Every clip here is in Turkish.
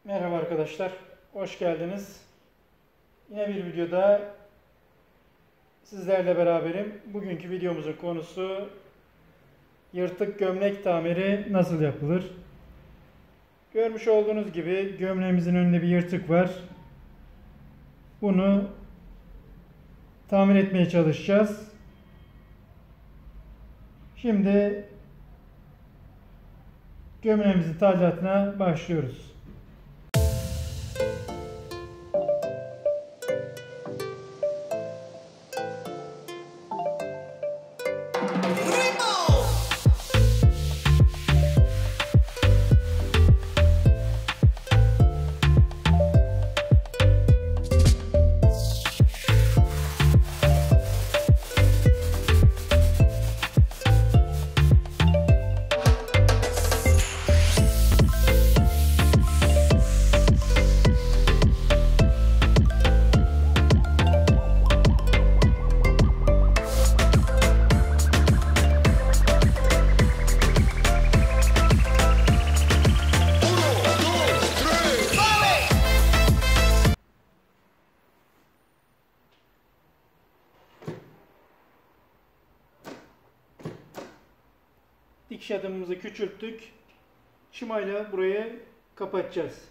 Merhaba arkadaşlar, hoş geldiniz. Yine bir videoda sizlerle beraberim. Bugünkü videomuzun konusu yırtık gömlek tamiri nasıl yapılır? Görmüş olduğunuz gibi gömleğimizin önünde bir yırtık var. Bunu tamir etmeye çalışacağız. Şimdi gömleğimizin tadilatına başlıyoruz. Dikiş adımımızı küçülttük. Çımayla burayı kapatacağız.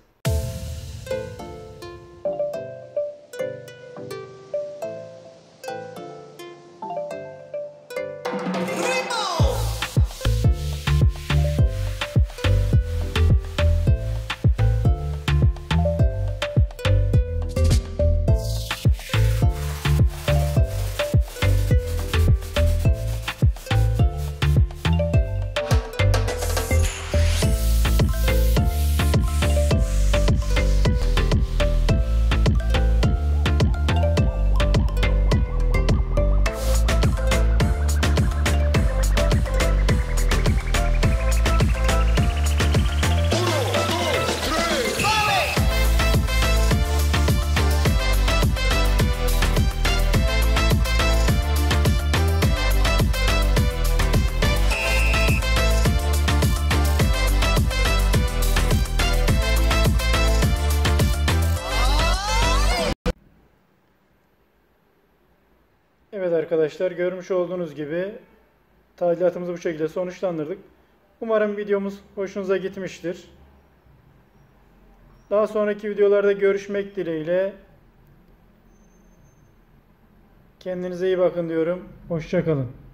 Evet arkadaşlar, görmüş olduğunuz gibi tadilatımızı bu şekilde sonuçlandırdık. Umarım videomuz hoşunuza gitmiştir. Daha sonraki videolarda görüşmek dileğiyle. Kendinize iyi bakın diyorum. Hoşça kalın.